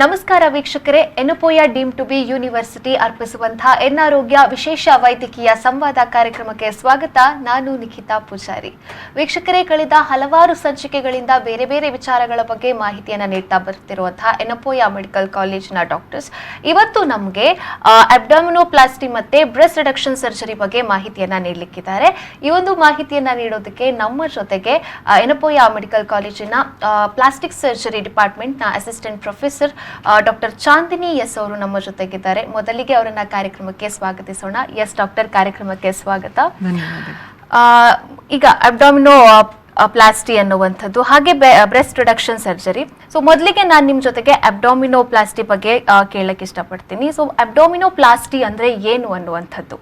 ನಮಸ್ಕಾರ ವೀಕ್ಷಕರೇ, Yenepoya deem to be university ಅರ್ಪಿಸುವಂತಹ ಆರೋಗ್ಯ ವಿಶೇಷ ವೈದ್ಯಕೀಯ ಸಂವಾದ ಕಾರ್ಯಕ್ರಮಕ್ಕೆ ಸ್ವಾಗತ. ನಾನು ನಿಖಿತಾ ಪೂಜಾರಿ. ವೀಕ್ಷಕರೇ, ಕಳೆದ ಹಲವಾರು ಸಂಚಿಕೆಗಳಿಂದ ಬೇರೆ ಬೇರೆ ವಿಚಾರಗಳ ಬಗ್ಗೆ ಮಾಹಿತಿಯನ್ನು ನೀಡ್ತಾ ಬರ್ತಿರುವಂತಹ ಎನಪೋಯ ಮೆಡಿಕಲ್ ಕಾಲೇಜಿನ ಡಾಕ್ಟರ್ಸ್ ಇವತ್ತು ನಮಗೆ ಅಬ್ಡಾಮಿನೋಪ್ಲಾಸ್ಟಿ ಮತ್ತೆ ಬ್ರೆಸ್ಟ್ ರಿಡಕ್ಷನ್ ಸರ್ಜರಿ ಬಗ್ಗೆ ಮಾಹಿತಿಯನ್ನ ನೀಡಲಿಕ್ಕಿದ್ದಾರೆ. ಈ ಒಂದು ಮಾಹಿತಿಯನ್ನ ನೀಡೋದಕ್ಕೆ ನಮ್ಮ ಜೊತೆಗೆ ಎನಪೋಯ ಮೆಡಿಕಲ್ ಕಾಲೇಜಿನ ಪ್ಲಾಸ್ಟಿಕ್ ಸರ್ಜರಿ ಡಿಪಾರ್ಟ್ಮೆಂಟ್ನ assistant professor doctor Chandini S ಅವರು ನಮ್ಮ ಜೊತೆಗಿದ್ದಾರೆ. ಮೊದಲಿಗೆ ಅವರನ್ನ ಕಾರ್ಯಕ್ರಮಕ್ಕೆ ಸ್ವಾಗತಿಸೋಣ. ಎಸ್ ಡಾಕ್ಟರ್, ಕಾರ್ಯಕ್ರಮಕ್ಕೆ ಸ್ವಾಗತ. ಈಗ ಅಬ್ಡಾಮಿನೋ ಪ್ಲಾಸ್ಟಿ ಅನ್ನುವಂಥದ್ದು, ಹಾಗೆ ಬ್ರೆಸ್ಟ್ ರಿಡಕ್ಷನ್ ಸರ್ಜರಿ. ಸೊ ಮೊದಲಿಗೆ ನಾನು ನಿಮ್ಮ ಜೊತೆಗೆ ಅಬ್ಡಾಮಿನೋಪ್ಲಾಸ್ಟಿ ಬಗ್ಗೆ ಕೇಳಕ್ಕೆ ಇಷ್ಟಪಡ್ತೀನಿ. ಸೊ ಅಬ್ಡಾಮಿನೋಪ್ಲಾಸ್ಟಿ ಅಂದ್ರೆ ಏನು ಅನ್ನುವಂಥದ್ದು?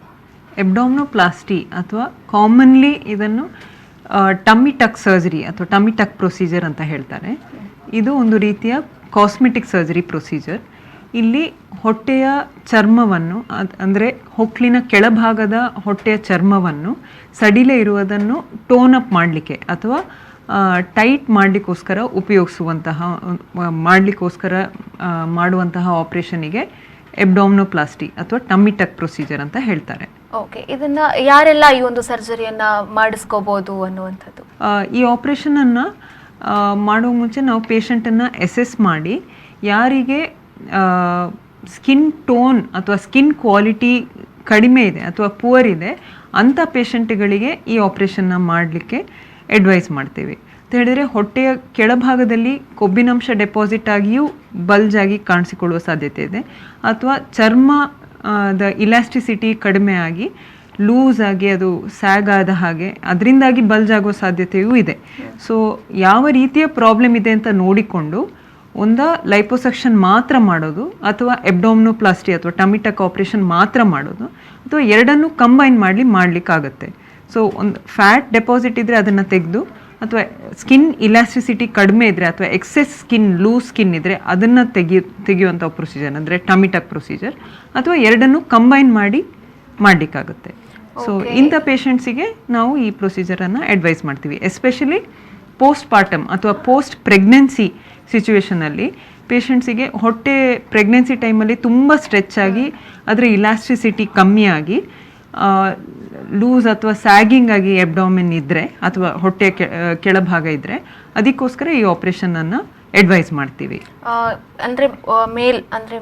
ಅಬ್ಡಾಮಿನೋಪ್ಲಾಸ್ಟಿ ಅಥವಾ ಕಾಮನ್ಲಿ ಇದನ್ನು ಟಮ್ಮಿ ಟಕ್ ಸರ್ಜರಿ ಅಥವಾ ಟಮ್ಮಿ ಟಕ್ ಪ್ರೊಸೀಜರ್ ಅಂತ ಹೇಳ್ತಾರೆ. ಇದು ಒಂದು ರೀತಿಯ ಕಾಸ್ಮೆಟಿಕ್ ಸರ್ಜರಿ ಪ್ರೊಸೀಜರ್. ಇಲ್ಲಿ ಹೊಟ್ಟೆಯ ಚರ್ಮವನ್ನು ಅಂದರೆ ಹೊಕ್ಕಳಿನ ಕೆಳಭಾಗದ ಹೊಟ್ಟೆಯ ಚರ್ಮವನ್ನು ಸಡಿಲೆ ಇರುವುದನ್ನು ಟೋನ್ ಅಪ್ ಮಾಡಲಿಕ್ಕೆ ಅಥವಾ ಟೈಟ್ ಮಾಡಲಿಕ್ಕೋಸ್ಕರ ಮಾಡುವಂತಹ ಆಪರೇಷನಿಗೆ ಅಬ್ಡಾಮಿನೋಪ್ಲಾಸ್ಟಿ ಅಥವಾ ಟಮ್ಮಿ ಟಕ್ ಪ್ರೊಸೀಜರ್ ಅಂತ ಹೇಳ್ತಾರೆ. ಓಕೆ, ಇದನ್ನ ಯಾರೆಲ್ಲ ಈ ಒಂದು ಸರ್ಜರಿಯನ್ನ ಮಾಡಿಸ್ಕೋಬಹುದು ಅನ್ನುವಂಥದ್ದು? ಈ ಆಪರೇಷನನ್ನು ಮಾಡೋ ಮುಂಚೆ ನಾವು ಪೇಷಂಟನ್ನು ಅಸೆಸ್ ಮಾಡಿ ಯಾರಿಗೆ ಸ್ಕಿನ್ ಟೋನ್ ಅಥವಾ ಸ್ಕಿನ್ ಕ್ವಾಲಿಟಿ ಕಡಿಮೆ ಇದೆ ಅಥವಾ ಪುವರ್ ಇದೆ ಅಂಥ ಪೇಷಂಟ್ಗಳಿಗೆ ಈ ಆಪರೇಷನ್ನ ಮಾಡಲಿಕ್ಕೆ ಅಡ್ವೈಸ್ ಮಾಡ್ತೇವೆ. ಅಂತ ಹೇಳಿದರೆ ಹೊಟ್ಟೆಯ ಕೆಳಭಾಗದಲ್ಲಿ ಕೊಬ್ಬಿನಂಶ ಡೆಪಾಸಿಟ್ ಆಗಿಯೂ ಬಲ್ಜ್ ಆಗಿ ಕಾಣಿಸಿಕೊಳ್ಳುವ ಸಾಧ್ಯತೆ ಇದೆ, ಅಥವಾ ಚರ್ಮದ ಇಲಾಸ್ಟಿಸಿಟಿ ಕಡಿಮೆ ಆಗಿ ಲೂಸ್ ಆಗಿ ಅದು ಸ್ಯಾಗ್ ಆದ ಹಾಗೆ ಅದರಿಂದಾಗಿ ಬಲ್ಜ್ ಆಗೋ ಸಾಧ್ಯತೆಯೂ ಇದೆ. ಸೊ ಯಾವ ರೀತಿಯ ಪ್ರಾಬ್ಲಮ್ ಇದೆ ಅಂತ ನೋಡಿಕೊಂಡು ಲೈಪೋಸಕ್ಷನ್ ಮಾತ್ರ ಮಾಡೋದು, ಅಥವಾ ಅಬ್ಡಾಮಿನೋಪ್ಲಾಸ್ಟಿ ಅಥವಾ ಟಮ್ಮಿ ಟಕ್ ಆಪರೇಷನ್ ಮಾತ್ರ ಮಾಡೋದು, ಅಥವಾ ಎರಡನ್ನೂ ಕಂಬೈನ್ ಮಾಡಲಿಕ್ಕಾಗತ್ತೆ. ಸೊ ಒಂದು ಫ್ಯಾಟ್ ಡೆಪಾಸಿಟ್ ಇದ್ದರೆ ಅದನ್ನು ತೆಗೆದು, ಅಥವಾ ಸ್ಕಿನ್ ಇಲಾಸ್ಟಿಸಿಟಿ ಕಡಿಮೆ ಇದ್ದರೆ ಅಥವಾ ಎಕ್ಸೆಸ್ ಲೂಸ್ ಸ್ಕಿನ್ ಇದ್ದರೆ ಅದನ್ನು ತೆಗೆಯುವಂಥ ಪ್ರೊಸೀಜರ್ ಅಂದರೆ ಟಮ್ಮಿ ಟಕ್ ಪ್ರೊಸೀಜರ್, ಅಥವಾ ಎರಡನ್ನೂ ಕಂಬೈನ್ ಮಾಡಲಿಕ್ಕಾಗುತ್ತೆ. ಸೊ ಇಂಥ ಪೇಷಂಟ್ಸಿಗೆ ನಾವು ಈ ಪ್ರೊಸೀಜರನ್ನು ಅಡ್ವೈಸ್ ಮಾಡ್ತೀವಿ. ಎಸ್ಪೆಷಲಿ ಪೋಸ್ಟ್ ಪಾರ್ಟಮ್ ಅಥವಾ ಪೋಸ್ಟ್ ಪ್ರೆಗ್ನೆನ್ಸಿ ಸಿಚುವೇಷನಲ್ಲಿ ಪೇಷಂಟ್ಸಿಗೆ ಹೊಟ್ಟೆ ಪ್ರೆಗ್ನೆನ್ಸಿ ಟೈಮಲ್ಲಿ ತುಂಬ ಸ್ಟ್ರೆಚ್ ಆಗಿ ಅದರ ಇಲಾಸ್ಟಿಸಿಟಿ ಕಮ್ಮಿ ಆಗಿ ಲೂಸ್ ಅಥವಾ ಸ್ಯಾಗಿಂಗ್ ಆಗಿ ಅಬ್ಡಾಮಿನ್ ಇದ್ದರೆ ಅಥವಾ ಹೊಟ್ಟೆಯ ಕೆಳಭಾಗ ಇದ್ದರೆ ಅದಕ್ಕೋಸ್ಕರ ಈ ಆಪರೇಷನನ್ನು ಅಡ್ವೈಸ್ ಮಾಡ್ತೀವಿ. ಅಂದ್ರೆ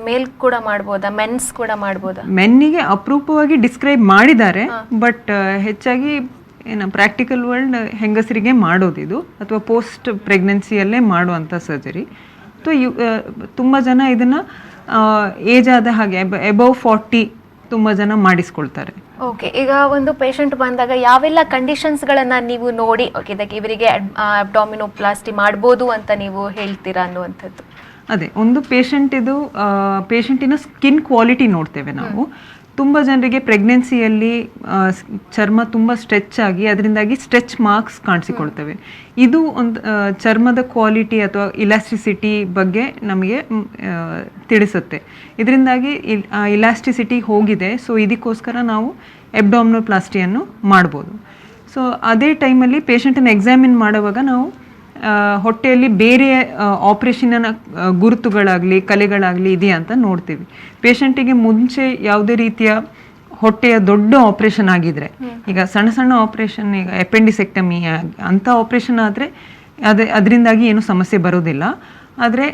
ಮೇಲ್ ಕೂಡ ಮಾಡ್ಬೋದಾ, ಮೆನ್ಸ್ ಕೂಡ ಮಾಡ್ಬೋದಾ? ಮೆನ್ನಿಗೆ ಅಪರೂಪವಾಗಿ ಡಿಸ್ಕ್ರೈಬ್ ಮಾಡಿದ್ದಾರೆ, ಬಟ್ ಹೆಚ್ಚಾಗಿ ಪ್ರಾಕ್ಟಿಕಲ್ ವರ್ಲ್ಡ್ ಹೆಂಗಸರಿಗೆ ಮಾಡೋದಿದು, ಅಥವಾ ಪೋಸ್ಟ್ ಪ್ರೆಗ್ನೆನ್ಸಿಯಲ್ಲೇ ಮಾಡುವಂಥ ಸರ್ಜರಿ. ತುಂಬ ಜನ ಇದನ್ನು ಏಜ್ ಆದ ಹಾಗೆ ಅಬೌವ್ 40 ತುಂಬ ಜನ ಮಾಡಿಸ್ಕೊಳ್ತಾರೆ. ಓಕೆ, ಈಗ ಒಂದು ಪೇಷಂಟ್ ಬಂದಾಗ ಯಾವೆಲ್ಲ ಕಂಡೀಷನ್ಸ್ಗಳನ್ನ ನೀವು ನೋಡಿ ಇದಕ್ಕೆ ಇವರಿಗೆ ಅಬ್ಡಾಮಿನೋಪ್ಲಾಸ್ಟಿ ಮಾಡ್ಬೋದು ಅಂತ ನೀವು ಹೇಳ್ತೀರಾ ಅನ್ನುವಂಥದ್ದು? ಅದೇ, ಒಂದು ಪೇಷಂಟಿನ ಸ್ಕಿನ್ ಕ್ವಾಲಿಟಿ ನೋಡ್ತೇವೆ ನಾವು. ತುಂಬ ಜನರಿಗೆ ಪ್ರೆಗ್ನೆನ್ಸಿಯಲ್ಲಿ ಚರ್ಮ ತುಂಬ ಸ್ಟ್ರೆಚ್ ಆಗಿ ಅದರಿಂದಾಗಿ ಸ್ಟ್ರೆಚ್ ಮಾರ್ಕ್ಸ್ ಕಾಣಿಸಿಕೊಳ್ತವೆ. ಇದು ಒಂದು ಚರ್ಮದ ಕ್ವಾಲಿಟಿ ಅಥವಾ ಇಲಾಸ್ಟಿಸಿಟಿ ಬಗ್ಗೆ ನಮಗೆ ತಿಳಿಸುತ್ತೆ. ಇದರಿಂದಾಗಿ ಇಲಾಸ್ಟಿಸಿಟಿ ಹೋಗಿದೆ, ಸೊ ಇದಕ್ಕೋಸ್ಕರ ನಾವು ಅಬ್ಡಾಮಿನೋಪ್ಲಾಸ್ಟಿಯನ್ನು ಮಾಡ್ಬೋದು. ಸೊ ಅದೇ ಟೈಮಲ್ಲಿ ಪೇಷಂಟನ್ನು ಎಕ್ಸಾಮಿನ್ ಮಾಡುವಾಗ ನಾವು ಹೊಟ್ಟೆಯಲ್ಲಿ ಬೇರೆ ಆಪ್ರೇಷನ್ನ ಗುರುತುಗಳಾಗಲಿ ಕಲೆಗಳಾಗಲಿ ಇದೆಯಾ ಅಂತ ನೋಡ್ತೀವಿ. ಪೇಷಂಟಿಗೆ ಮುಂಚೆ ಯಾವುದೇ ರೀತಿಯ ಹೊಟ್ಟೆಯ ದೊಡ್ಡ ಆಪ್ರೇಷನ್ ಆಗಿದ್ರೆ, ಈಗ ಸಣ್ಣ ಸಣ್ಣ ಆಪ್ರೇಷನ್, ಈಗ ಎಪೆಂಡಿಸೆಕ್ಟಮಿ ಅಂಥ ಆಪ್ರೇಷನ್ ಆದರೆ ಅದರಿಂದಾಗಿ ಏನು ಸಮಸ್ಯೆ ಬರೋದಿಲ್ಲ. ಆದರೆ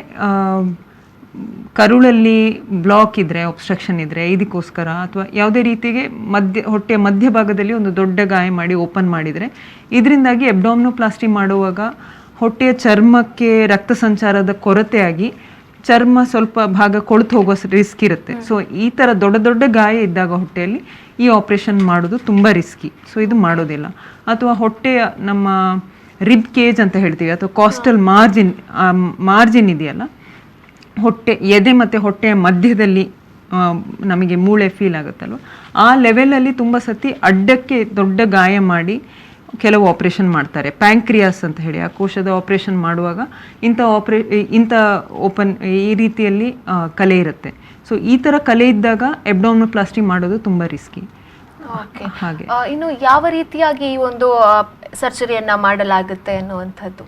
ಕರುಳಲ್ಲಿ ಬ್ಲಾಕ್ ಇದ್ದರೆ, ಒಬ್ಸ್ಟ್ರಕ್ಷನ್ ಇದ್ದರೆ, ಇದಕ್ಕೋಸ್ಕರ ಅಥವಾ ಯಾವುದೇ ರೀತಿಗೆ ಹೊಟ್ಟೆಯ ಮಧ್ಯಭಾಗದಲ್ಲಿ ಒಂದು ದೊಡ್ಡ ಗಾಯ ಮಾಡಿ ಓಪನ್ ಮಾಡಿದರೆ ಇದರಿಂದಾಗಿ ಅಬ್ಡಾಮಿನೋಪ್ಲಾಸ್ಟಿ ಮಾಡುವಾಗ ಹೊಟ್ಟೆಯ ಚರ್ಮಕ್ಕೆ ರಕ್ತ ಸಂಚಾರದ ಕೊರತೆಯಾಗಿ ಚರ್ಮ ಸ್ವಲ್ಪ ಭಾಗ ಕೊಳೆತು ಹೋಗೋ ರಿಸ್ಕ್ ಇರುತ್ತೆ. ಸೊ ಈ ಥರ ದೊಡ್ಡ ದೊಡ್ಡ ಗಾಯ ಇದ್ದಾಗ ಹೊಟ್ಟೆಯಲ್ಲಿ ಈ ಆಪ್ರೇಷನ್ ಮಾಡೋದು ತುಂಬ ರಿಸ್ಕಿ. ಸೊ ಇದು ಮಾಡೋದಿಲ್ಲ. ಅಥವಾ ಹೊಟ್ಟೆಯ ನಮ್ಮ ರಿಬ್ ಕೇಜ್ ಅಂತ ಹೇಳ್ತೀವಿ, ಅಥವಾ ಕಾಸ್ಟಲ್ ಮಾರ್ಜಿನ್ ಇದೆಯಲ್ಲ, ಎದೆ ಮತ್ತು ಹೊಟ್ಟೆಯ ಮಧ್ಯದಲ್ಲಿ ನಮಗೆ ಮೂಳೆ ಫೀಲ್ ಆಗುತ್ತಲ್ವ, ಆ ಲೆವೆಲಲ್ಲಿ ತುಂಬ ಸತಿ ಅಡ್ಡಕ್ಕೆ ದೊಡ್ಡ ಗಾಯ ಮಾಡಿ ಕೆಲವು ಆಪ್ರೇಷನ್ ಮಾಡ್ತಾರೆ. ಪ್ಯಾಂಕ್ರಿಯಾಸ್ ಅಂತ ಹೇಳಿ ಆ ಕೋಶದ ಆಪ್ರೇಷನ್ ಮಾಡುವಾಗ ಇಂಥ ಈ ರೀತಿಯಲ್ಲಿ ಕಲೆ ಇರುತ್ತೆ. ಸೊ ಈ ಥರ ಕಲೆ ಇದ್ದಾಗ ಅಬ್ಡಾಮಿನೋಪ್ಲಾಸ್ಟಿ ಮಾಡೋದು ತುಂಬ ರಿಸ್ಕಿ. ಹಾಗೆ ಇನ್ನು ಯಾವ ರೀತಿಯಾಗಿ ಈ ಒಂದು ಸರ್ಜರಿಯನ್ನ ಮಾಡಲಾಗುತ್ತೆ ಅನ್ನುವಂಥದ್ದು?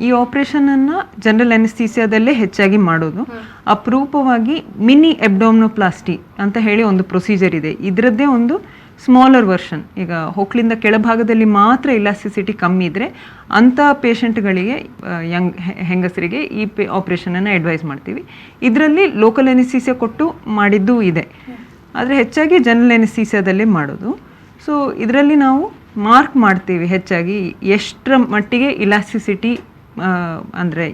ಈ ಆಪರೇಷನನ್ನು ಜನರಲ್ ಅನೆಸ್ಥೀಸಿಯಾದಲ್ಲೇ ಹೆಚ್ಚಾಗಿ ಮಾಡೋದು. ಅಪರೂಪವಾಗಿ ಮಿನಿ ಎಬ್ಡಾಮಿನೋಪ್ಲಾಸ್ಟಿ ಅಂತ ಹೇಳಿ ಒಂದು ಪ್ರೊಸೀಜರ್ ಇದೆ. ಇದರದ್ದೇ ಒಂದು ಸ್ಮಾಲರ್ ವರ್ಷನ್. ಈಗ ಹೊಕ್ಕಳಿಂದ ಕೆಳಭಾಗದಲ್ಲಿ ಮಾತ್ರ ಇಲಾಸ್ಟಿಸಿಟಿ ಕಮ್ಮಿ ಇದ್ದರೆ ಅಂಥ ಪೇಷಂಟ್ಗಳಿಗೆ, ಹೆಂಗಸರಿಗೆ ಈ ಆಪ್ರೇಷನನ್ನು ಅಡ್ವೈಸ್ ಮಾಡ್ತೀವಿ. ಇದರಲ್ಲಿ ಲೋಕಲ್ ಅನೆಸ್ಥೀಸಿಯಾ ಕೊಟ್ಟು ಮಾಡಿದ್ದೂ ಇದೆ, ಆದರೆ ಹೆಚ್ಚಾಗಿ ಜನರಲ್ ಅನೆಸ್ಥೀಸಿಯಾದಲ್ಲೇ ಮಾಡೋದು. ಸೊ ಇದರಲ್ಲಿ ನಾವು ಮಾರ್ಕ್ ಮಾಡ್ತೀವಿ ಹೆಚ್ಚಾಗಿ ಎಷ್ಟರ ಮಟ್ಟಿಗೆ ಇಲಾಸ್ಟಿಸಿಟಿ ಅಂದರೆ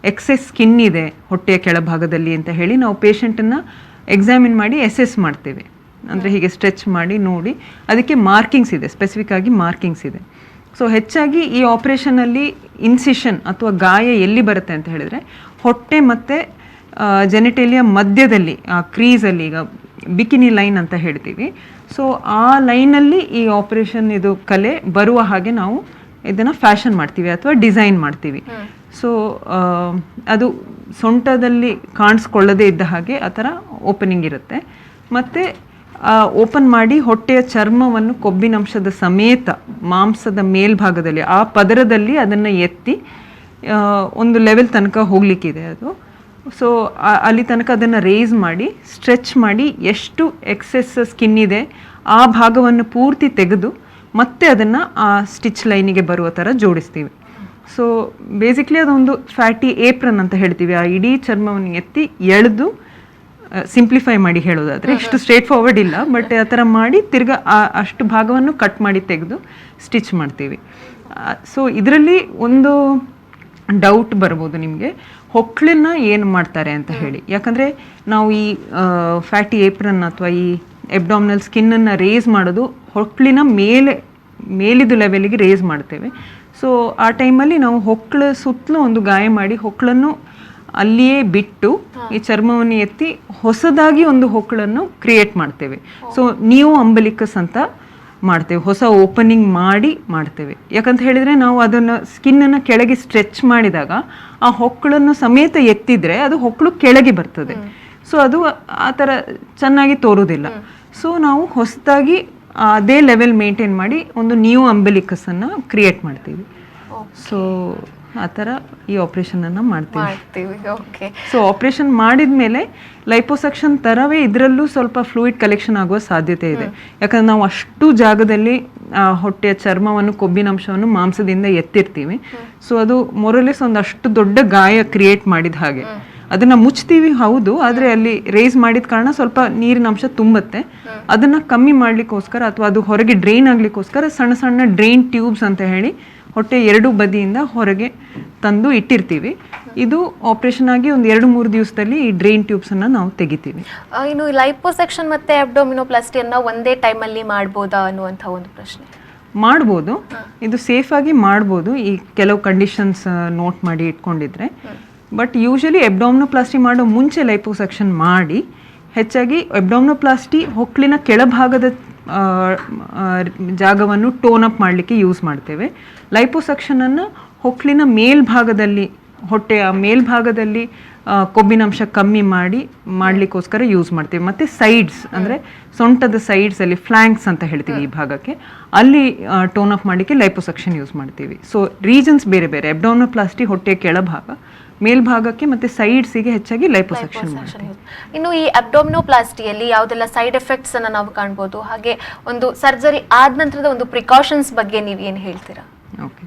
ಎಕ್ಸೆಸ್ ಸ್ಕಿನ್ ಇದೆ ಹೊಟ್ಟೆಯ ಕೆಳಭಾಗದಲ್ಲಿ ಅಂತ ಹೇಳಿ ನಾವು ಪೇಷಂಟನ್ನು ಎಕ್ಸಾಮಿನ್ ಮಾಡಿ ಅಸೆಸ್ ಮಾಡ್ತೇವೆ. ಅಂದರೆ ಹೀಗೆ ಸ್ಟ್ರೆಚ್ ಮಾಡಿ ನೋಡಿ ಅದಕ್ಕೆ ಮಾರ್ಕಿಂಗ್ಸ್ ಇದೆ, ಸ್ಪೆಸಿಫಿಕ್ ಆಗಿ ಮಾರ್ಕಿಂಗ್ಸ್ ಇದೆ. ಸೊ ಹೆಚ್ಚಾಗಿ ಈ ಆಪ್ರೇಷನಲ್ಲಿ ಇನ್ಸಿಷನ್ ಅಥವಾ ಗಾಯ ಎಲ್ಲಿ ಬರುತ್ತೆ ಅಂತ ಹೇಳಿದರೆ ಹೊಟ್ಟೆ ಮತ್ತು ಜೆನಿಟೇಲಿಯಾ ಮಧ್ಯದಲ್ಲಿ, ಆ ಕ್ರೀಸಲ್ಲಿ, ಈಗ ಬಿಕಿನಿ ಲೈನ್ ಅಂತ ಹೇಳ್ತೀವಿ. ಸೊ ಆ ಲೈನಲ್ಲಿ ಈ ಆಪ್ರೇಷನ್ ಇದು ಕಲೆ ಬರುವ ಹಾಗೆ ನಾವು ಇದನ್ನು ಫ್ಯಾಷನ್ ಮಾಡ್ತೀವಿ ಅಥವಾ ಡಿಸೈನ್ ಮಾಡ್ತೀವಿ. ಸೊ ಅದು ಸೊಂಟದಲ್ಲಿ ಕಾಣಿಸ್ಕೊಳ್ಳದೇ ಇದ್ದ ಹಾಗೆ ಆ ಥರ ಓಪನಿಂಗ್ ಇರುತ್ತೆ. ಮತ್ತು ಓಪನ್ ಮಾಡಿ ಹೊಟ್ಟೆಯ ಚರ್ಮವನ್ನು ಕೊಬ್ಬಿನಂಶದ ಸಮೇತ ಮಾಂಸದ ಮೇಲ್ಭಾಗದಲ್ಲಿ ಆ ಪದರದಲ್ಲಿ ಅದನ್ನು ಎತ್ತಿ ಒಂದು ಲೆವೆಲ್ ತನಕ ಹೋಗಲಿಕ್ಕಿದೆ ಅದು. ಸೊ ಅಲ್ಲಿ ತನಕ ಅದನ್ನು ರೇಸ್ ಮಾಡಿ ಸ್ಟ್ರೆಚ್ ಮಾಡಿ ಎಷ್ಟು ಎಕ್ಸೆಸ್ ಸ್ಕಿನ್ ಇದೆ ಆ ಭಾಗವನ್ನು ಪೂರ್ತಿ ತೆಗೆದು ಮತ್ತೆ ಅದನ್ನು ಆ ಸ್ಟಿಚ್ ಲೈನಿಗೆ ಬರುವ ಥರ ಜೋಡಿಸ್ತೀವಿ. ಸೊ ಬೇಸಿಕ್ಲಿ ಅದೊಂದು ಫ್ಯಾಟಿ ಏಪ್ರನ್ ಅಂತ ಹೇಳ್ತೀವಿ. ಆ ಇಡೀ ಚರ್ಮವನ್ನು ಎತ್ತಿ ಎಳೆದು, ಸಿಂಪ್ಲಿಫೈ ಮಾಡಿ ಹೇಳೋದಾದರೆ, ಇಷ್ಟು ಸ್ಟ್ರೇಟ್ ಫಾರ್ವರ್ಡ್ ಇಲ್ಲ, ಬಟ್ ಆ ಥರ ಮಾಡಿ ತಿರ್ಗಾ ಅಷ್ಟು ಭಾಗವನ್ನು ಕಟ್ ಮಾಡಿ ತೆಗೆದು ಸ್ಟಿಚ್ ಮಾಡ್ತೀವಿ. ಸೊ ಇದರಲ್ಲಿ ಒಂದು ಡೌಟ್ ಬರ್ಬೋದು ನಿಮಗೆ, ಹೊಕ್ಕಳನ್ನ ಏನು ಮಾಡ್ತಾರೆ ಅಂತ ಹೇಳಿ. ಯಾಕಂದರೆ ನಾವು ಈ ಫ್ಯಾಟಿ ಏಪ್ರನ್ ಅಥವಾ ಈ ಎಬ್ಡಾಮಿನಲ್ ಸ್ಕಿನ್ನನ್ನು ರೇಸ್ ಮಾಡೋದು ಹೊಕ್ಕಳಿನ ಮೇಲಿದು ಲೆವೆಲಿಗೆ ರೇಸ್ ಮಾಡ್ತೇವೆ. ಸೊ ಆ ಟೈಮಲ್ಲಿ ನಾವು ಹೊಕ್ಕಳ ಸುತ್ತಲೂ ಒಂದು ಗಾಯ ಮಾಡಿ ಹೊಕ್ಕಳನ್ನು ಅಲ್ಲಿಯೇ ಬಿಟ್ಟು ಈ ಚರ್ಮವನ್ನು ಎತ್ತಿ ಹೊಸದಾಗಿ ಒಂದು ಹೊಕ್ಕಳನ್ನು ಕ್ರಿಯೇಟ್ ಮಾಡ್ತೇವೆ. ಸೊ ನ್ಯೂ ಅಂಬಲಿಕಸ್ ಅಂತ ಮಾಡ್ತೇವೆ, ಹೊಸ ಓಪನಿಂಗ್ ಮಾಡಿ ಮಾಡ್ತೇವೆ. ಯಾಕಂತ ಹೇಳಿದರೆ ನಾವು ಅದನ್ನು ಸ್ಕಿನ್ನನ್ನು ಕೆಳಗೆ ಸ್ಟ್ರೆಚ್ ಮಾಡಿದಾಗ ಆ ಹೊಕ್ಕಳನ್ನು ಸಮೇತ ಎತ್ತಿದರೆ ಅದು ಹೊಕ್ಕಳು ಕೆಳಗೆ ಬರ್ತದೆ. ಸೊ ಅದು ಆ ಥರ ಚೆನ್ನಾಗಿ ತೋರೋದಿಲ್ಲ. ಸೊ ನಾವು ಹೊಸದಾಗಿ ಅದೇ ಲೆವೆಲ್ ಮೇಂಟೈನ್ ಮಾಡಿ ಒಂದು ನ್ಯೂ ಅಂಬಲಿಕಸನ್ನು ಕ್ರಿಯೇಟ್ ಮಾಡ್ತೀವಿ. ಸೊ ಆ ಥರ ಈ ಆಪ್ರೇಷನನ್ನು ಮಾಡ್ತೀವಿ. ಸೊ ಆಪ್ರೇಷನ್ ಮಾಡಿದ ಮೇಲೆ ಲೈಪೋಸಕ್ಷನ್ ಥರವೇ ಇದರಲ್ಲೂ ಸ್ವಲ್ಪ ಫ್ಲೂಯಿಡ್ ಕಲೆಕ್ಷನ್ ಆಗುವ ಸಾಧ್ಯತೆ ಇದೆ. ಯಾಕಂದರೆ ನಾವು ಅಷ್ಟು ಜಾಗದಲ್ಲಿ ಹೊಟ್ಟೆಯ ಚರ್ಮವನ್ನು, ಕೊಬ್ಬಿನಂಶವನ್ನು ಮಾಂಸದಿಂದ ಎತ್ತಿರ್ತೀವಿ. ಸೊ ಅದು ಮೊರಲೆಸ್ ಒಂದು ಅಷ್ಟು ದೊಡ್ಡ ಗಾಯ ಕ್ರಿಯೇಟ್ ಮಾಡಿದ ಹಾಗೆ. ಅದನ್ನು ಮುಚ್ತೀವಿ ಹೌದು, ಆದರೆ ಅಲ್ಲಿ ರೇಸ್ ಮಾಡಿದ ಕಾರಣ ಸ್ವಲ್ಪ ನೀರಿನ ಅಂಶ ತುಂಬುತ್ತೆ. ಅದನ್ನು ಕಮ್ಮಿ ಮಾಡಲಿಕ್ಕೋಸ್ಕರ ಅಥವಾ ಅದು ಹೊರಗೆ ಡ್ರೈನ್ ಆಗಲಿಕ್ಕೋಸ್ಕರ ಸಣ್ಣ ಸಣ್ಣ ಡ್ರೈನ್ ಟ್ಯೂಬ್ಸ್ ಅಂತ ಹೇಳಿ ಹೊಟ್ಟೆ ಎರಡೂ ಬದಿಯಿಂದ ಹೊರಗೆ ತಂದು ಇಟ್ಟಿರ್ತೀವಿ. ಇದು ಆಪರೇಷನ್ ಆಗಿ ಒಂದು 2-3 ದಿವಸದಲ್ಲಿ ಈ ಡ್ರೈನ್ ಟ್ಯೂಬ್ಸನ್ನು ನಾವು ತೆಗಿತೀವಿ. ಇನ್ನು ಲೈಪೋಸೆಕ್ಷನ್ ಮತ್ತು ಅಬ್ಡೋಮಿನೋಪ್ಲಾಸ್ಟಿಯನ್ನು ಒಂದೇ ಟೈಮಲ್ಲಿ ಮಾಡ್ಬೋದಾ ಅನ್ನುವಂಥ ಒಂದು ಪ್ರಶ್ನೆ. ಮಾಡ್ಬೋದು, ಇದು ಸೇಫಾಗಿ ಮಾಡ್ಬೋದು ಈ ಕೆಲವು ಕಂಡೀಷನ್ಸ್ ನೋಟ್ ಮಾಡಿ ಇಟ್ಕೊಂಡಿದ್ರೆ. ಬಟ್ ಯೂಶಲಿ ಅಬ್ಡೋಮಿನೋಪ್ಲಾಸ್ಟಿ ಮಾಡೋ ಮುಂಚೆ ಲೈಪೋಸಕ್ಷನ್ ಮಾಡಿ, ಹೆಚ್ಚಾಗಿ ಅಬ್ಡೋಮಿನೋಪ್ಲಾಸ್ಟಿ ಹೊಕ್ಕಳಿನ ಕೆಳಭಾಗದ ಜಾಗವನ್ನು ಟೋನ್ ಅಪ್ ಮಾಡಲಿಕ್ಕೆ ಯೂಸ್ ಮಾಡ್ತೇವೆ. ಲೈಪೋಸಕ್ಷನನ್ನು ಹೊಕ್ಕಳಿನ ಮೇಲ್ಭಾಗದಲ್ಲಿ, ಹೊಟ್ಟೆಯ ಮೇಲ್ಭಾಗದಲ್ಲಿ ಕೊಬ್ಬಿನಂಶ ಕಮ್ಮಿ ಮಾಡಲಿಕ್ಕೋಸ್ಕರ ಯೂಸ್ ಮಾಡ್ತೀವಿ. ಮತ್ತು ಸೈಡ್ಸ್ ಅಂದರೆ ಸೊಂಟದ ಸೈಡ್ಸಲ್ಲಿ ಫ್ಲ್ಯಾಂಕ್ಸ್ ಅಂತ ಹೇಳ್ತೀವಿ ಈ ಭಾಗಕ್ಕೆ, ಅಲ್ಲಿ ಟೋನ್ ಅಪ್ ಮಾಡಲಿಕ್ಕೆ ಲೈಪೋಸಕ್ಷನ್ ಯೂಸ್ ಮಾಡ್ತೀವಿ. ಸೊ ರೀಜನ್ಸ್ ಬೇರೆ ಬೇರೆ. ಅಬ್ಡೋಮಿನೋಪ್ಲಾಸ್ಟಿ ಹೊಟ್ಟೆಯ ಕೆಳಭಾಗ, ಮೇಲ್ಭಾಗಕ್ಕೆ ಮತ್ತು ಸೈಡ್ಸಿಗೆ ಹೆಚ್ಚಾಗಿ ಲೈಪೋಸಕ್ಷನ್ ಮಾಡ್ತೀವಿ. ಇನ್ನು ಈ ಅಬ್ಡೋಮಿನೋಪ್ಲಾಸ್ಟಿಯಲ್ಲಿ ಯಾವುದೆಲ್ಲ ಸೈಡ್ ಎಫೆಕ್ಟ್ಸ್ ಅನ್ನು ನಾವು ಕಾಣ್ಬೋದು, ಹಾಗೆ ಒಂದು ಸರ್ಜರಿ ಆದ ನಂತರದ ಒಂದು ಪ್ರಿಕಾಷನ್ಸ್ ಬಗ್ಗೆ ನೀವು ಏನು ಹೇಳ್ತೀರಾ? ಓಕೆ,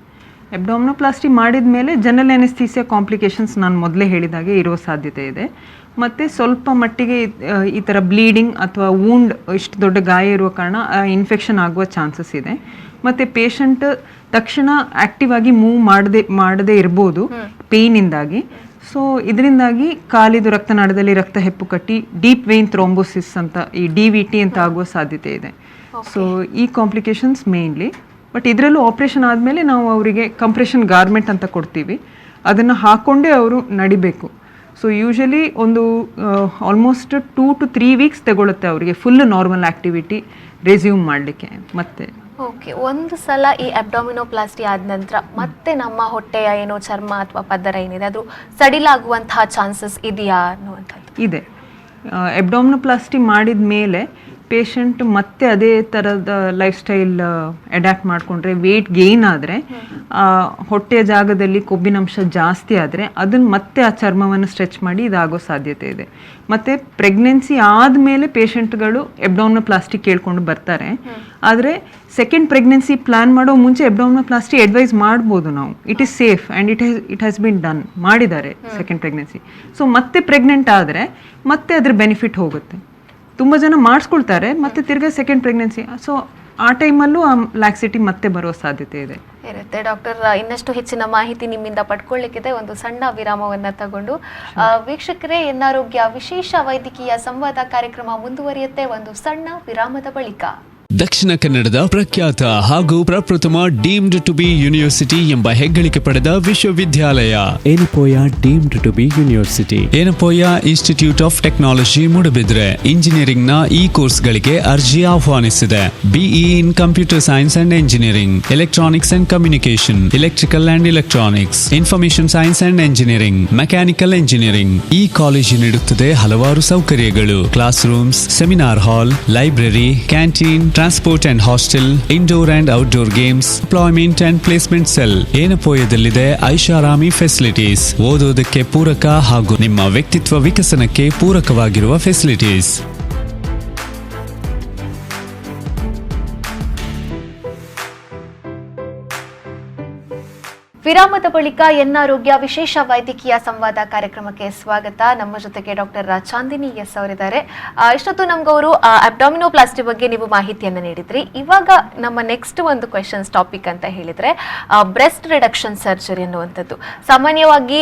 ಅಬ್ಡೋಮಿನೋಪ್ಲಾಸ್ಟಿ ಮಾಡಿದ ಮೇಲೆ ಜನರಲ್ ಅನೆಸ್ಥೀಸಿಯಾ ಕಾಂಪ್ಲಿಕೇಶನ್ಸ್ ನಾನು ಮೊದಲೇ ಹೇಳಿದಾಗೆ ಇರುವ ಸಾಧ್ಯತೆ ಇದೆ. ಮತ್ತು ಸ್ವಲ್ಪ ಮಟ್ಟಿಗೆ ಈ ಥರ ಬ್ಲೀಡಿಂಗ್ ಅಥವಾ ವೂಂಡ್, ಇಷ್ಟು ದೊಡ್ಡ ಗಾಯ ಇರುವ ಕಾರಣ ಇನ್ಫೆಕ್ಷನ್ ಆಗುವ ಚಾನ್ಸಸ್ ಇದೆ. ಮತ್ತು ಪೇಷಂಟ್ ತಕ್ಷಣ ಆ್ಯಕ್ಟಿವ್ ಆಗಿ ಮೂವ್ ಮಾಡದೇ ಇರ್ಬೋದು ಪೇಯ್ನಿಂದಾಗಿ. ಸೊ ಇದರಿಂದಾಗಿ ಕಾಲಿದು ರಕ್ತನಾಳದಲ್ಲಿ ರಕ್ತ ಹೆಪ್ಪು ಕಟ್ಟಿ ಡೀಪ್ ವೇನ್ ಥ್ರೋಂಬೋಸಿಸ್ ಅಂತ, ಈ DVT ಅಂತ ಆಗುವ ಸಾಧ್ಯತೆ ಇದೆ. ಸೊ ಈ ಕಾಂಪ್ಲಿಕೇಶನ್ಸ್ ಮೇನ್ಲಿ. ಬಟ್ ಇದರಲ್ಲೂ ಆಪ್ರೇಷನ್ ಆದಮೇಲೆ ನಾವು ಅವರಿಗೆ ಕಂಪ್ರೆಷನ್ ಗಾರ್ಮೆಂಟ್ ಅಂತ ಕೊಡ್ತೀವಿ, ಅದನ್ನು ಹಾಕ್ಕೊಂಡೇ ಅವರು ನಡಿಬೇಕು. ಸೊ ಯೂಶಲಿ ಒಂದು ಆಲ್ಮೋಸ್ಟ್ 2 to 3 ವೀಕ್ಸ್ ತಗೊಳುತ್ತೆ ಅವರಿಗೆ ಫುಲ್ ನಾರ್ಮಲ್ ಆ್ಯಕ್ಟಿವಿಟಿ ರೆಸ್ಯೂಮ್ ಮಾಡಲಿಕ್ಕೆ. ಮತ್ತೆ ಓಕೆ, ಒಂದು ಸಲ ಈ ಅಬ್ಡೋಮಿನೋಪ್ಲಾಸ್ಟಿ ಆದ ನಂತರ ಮತ್ತೆ ನಮ್ಮ ಹೊಟ್ಟೆಯ ಏನೋ ಚರ್ಮ ಅಥವಾ ಪದರ ಏನಿದೆ ಅದು ಸಡಿಲಾಗುವಂತಹ ಚಾನ್ಸಸ್ ಇದೆಯಾ ಅನ್ನುವಂಥದ್ದು? ಇದೆ. ಅಬ್ಡೋಮಿನೋಪ್ಲಾಸ್ಟಿ ಮಾಡಿದ ಮೇಲೆ ಪೇಷಂಟ್ ಮತ್ತೆ ಅದೇ ಥರದ ಲೈಫ್ ಸ್ಟೈಲ್ ಅಡ್ಯಾಪ್ಟ್ ಮಾಡಿಕೊಂಡ್ರೆ ವೇಟ್ ಗೇನ್ ಆದರೆ ಹೊಟ್ಟೆಯ ಜಾಗದಲ್ಲಿ ಕೊಬ್ಬಿನಂಶ ಜಾಸ್ತಿ ಆದರೆ ಅದನ್ನು ಮತ್ತೆ ಆ ಚರ್ಮವನ್ನು ಸ್ಟ್ರೆಚ್ ಮಾಡಿ ಇದಾಗೋ ಸಾಧ್ಯತೆ ಇದೆ. ಮತ್ತು ಪ್ರೆಗ್ನೆನ್ಸಿ ಆದಮೇಲೆ ಪೇಷಂಟ್ಗಳು ಎಬ್ಡಾಮಿನೋಪ್ಲಾಸ್ಟಿ ಕೇಳ್ಕೊಂಡು ಬರ್ತಾರೆ. ಆದರೆ ಸೆಕೆಂಡ್ ಪ್ರೆಗ್ನೆನ್ಸಿ ಪ್ಲ್ಯಾನ್ ಮಾಡೋ ಮುಂಚೆ ಎಬ್ಡಾಮಿನೋಪ್ಲಾಸ್ಟಿ ಅಡ್ವೈಸ್ ಮಾಡ್ಬೋದು ನಾವು. It is safe and it has been done, ಮಾಡಿದ್ದಾರೆ ಸೆಕೆಂಡ್ ಪ್ರೆಗ್ನೆನ್ಸಿ. ಸೊ ಮತ್ತೆ ಪ್ರೆಗ್ನೆಂಟ್ ಆದರೆ ಮತ್ತೆ ಅದ್ರ ಬೆನಿಫಿಟ್ ಹೋಗುತ್ತೆ. ತುಂಬ ಜನ ಮಾಡಿಸ್ಕೊಳ್ತಾರೆ ಮತ್ತೆ ತಿರ್ಗಾ ಸೆಕೆಂಡ್ ಪ್ರೆಗ್ನೆನ್ಸಿ, ಸೊ ಆ ಟೈಮಲ್ಲೂ ಆ ಲ್ಯಾಕ್ಸಿಟಿ ಮತ್ತೆ ಬರೋ ಸಾಧ್ಯತೆ ಇದೆ ಇರುತ್ತೆ. ಡಾಕ್ಟರ್, ಇನ್ನಷ್ಟು ಹೆಚ್ಚಿನ ಮಾಹಿತಿ ನಿಮ್ಮಿಂದ ಪಡ್ಕೊಳ್ಳಿಕ್ಕಿದೆ. ಒಂದು ಸಣ್ಣ ವಿರಾಮವನ್ನು ತಗೊಂಡು ವೀಕ್ಷಕರೇ, ಎನ್ನಾರೋಗ್ಯ ವಿಶೇಷ ವೈದ್ಯಕೀಯ ಸಂವಾದ ಕಾರ್ಯಕ್ರಮ ಮುಂದುವರಿಯುತ್ತೆ ಒಂದು ಸಣ್ಣ ವಿರಾಮದ ಬಳಿಕ. ದಕ್ಷಿಣ ಕನ್ನಡದ ಪ್ರಖ್ಯಾತ ಹಾಗೂ ಪ್ರಪ್ರಥಮ ಡೀಮ್ಡ್ ಟು ಬಿ ಯೂನಿವರ್ಸಿಟಿ ಎಂಬ ಹೆಗ್ಗಳಿಕೆ ಪಡೆದ ವಿಶ್ವವಿದ್ಯಾಲಯ Yenepoya deemed to be university. Yenepoya institute of technology Moodbidri engineering ನ ಈ ಕೋರ್ಸ್ಗಳಿಗೆ ಅರ್ಜಿ ಆಹ್ವಾನಿಸಿದೆ. BE in computer science and engineering, electronics and communication, electrical and electronics, information science and engineering, mechanical engineering. ಈ ಕಾಲೇಜು ನೀಡುತ್ತದೆ ಹಲವಾರು ಸೌಕರ್ಯಗಳು: class rooms, seminar hall, library, canteen, transport and hostel, indoor and outdoor games, employment and placement cell. ಏನಪೋಯದಲ್ಲಿದೆ ಐಷಾರಾಮಿ facilities, ಓದೋದಕ್ಕೆ ಪೂರಕ ಹಾಗೂ ನಿಮ್ಮ ವ್ಯಕ್ತಿತ್ವ ವಿಕಸನಕ್ಕೆ ಪೂರಕವಾಗಿರುವ ಫೆಸಿಲಿಟೀಸ್. ವಿರಾಮದ ಬಳಿಕ ಎನ್ನಾರೋಗ್ಯ ವಿಶೇಷ ವೈದ್ಯಕೀಯ ಸಂವಾದ ಕಾರ್ಯಕ್ರಮಕ್ಕೆ ಸ್ವಾಗತ. ನಮ್ಮ ಜೊತೆಗೆ ಡಾಕ್ಟರ್ ಚಾಂದಿನಿ ಎಸ್ ಅವರಿದ್ದಾರೆ. ಇಷ್ಟೊತ್ತು ನಮ್ಗವರು ಅಬ್ಡಾಮಿನೋಪ್ಲಾಸ್ಟಿ ಬಗ್ಗೆ ನೀವು ಮಾಹಿತಿಯನ್ನು ನೀಡಿದ್ರಿ. ಇವಾಗ ನಮ್ಮ ನೆಕ್ಸ್ಟ್ ಒಂದು ಕ್ವೆಶನ್ಸ್ ಟಾಪಿಕ್ ಅಂತ ಹೇಳಿದ್ರೆ ಬ್ರೆಸ್ಟ್ ರಿಡಕ್ಷನ್ ಸರ್ಜರಿ ಅನ್ನುವಂಥದ್ದು. ಸಾಮಾನ್ಯವಾಗಿ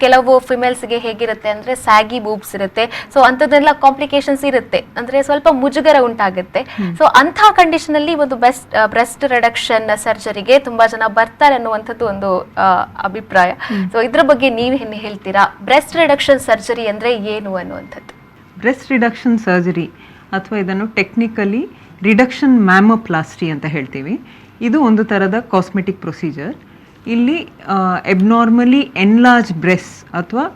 ಕೆಲವು ಫಿಮೇಲ್ಸ್ಗೆ ಹೇಗಿರುತ್ತೆ ಅಂದ್ರೆ ಸ್ಯಾಗಿ ಬೂಬ್ಸ್ ಇರುತ್ತೆ. ಸೊ ಅಂಥದ್ದೆಲ್ಲ ಕಾಂಪ್ಲಿಕೇಶನ್ಸ್ ಇರುತ್ತೆ, ಅಂದ್ರೆ ಸ್ವಲ್ಪ ಮುಜುಗರ ಉಂಟಾಗುತ್ತೆ. ಸೊ ಅಂಥ ಕಂಡೀಷನ್ ಅಲ್ಲಿ ಒಂದು ಬ್ರೆಸ್ಟ್ ರಿಡಕ್ಷನ್ ಸರ್ಜರಿಗೆ ತುಂಬಾ ಜನ ಬರ್ತಾರೆ ಅನ್ನುವಂಥದ್ದು ಒಂದು ಅಭಿಪ್ರಾಯ. ಸೊ ಇದ್ರ ಬಗ್ಗೆ ನೀವೇನು ಹೇಳ್ತೀರಾ? ಬ್ರೆಸ್ಟ್ ರಿಡಕ್ಷನ್ ಸರ್ಜರಿ ಅಂದ್ರೆ ಏನು ಅನ್ನುವಂಥದ್ದು. ಬ್ರೆಸ್ಟ್ ರಿಡಕ್ಷನ್ ಸರ್ಜರಿ ಅಥವಾ ಇದನ್ನು ಟೆಕ್ನಿಕಲಿ ರಿಡಕ್ಷನ್ ಮ್ಯಾಮೋಪ್ಲಾಸ್ಟಿ ಅಂತ ಹೇಳ್ತೀವಿ. ಇದು ಒಂದು ಥರದ ಕಾಸ್ಮೆಟಿಕ್ ಪ್ರೊಸೀಜರ್. ಇಲ್ಲಿ ಎಬ್ನಾರ್ಮಲಿ ಎನ್ಲಾರ್ಜ್ ಬ್ರೆಸ್ಟ್ ಅಥವಾ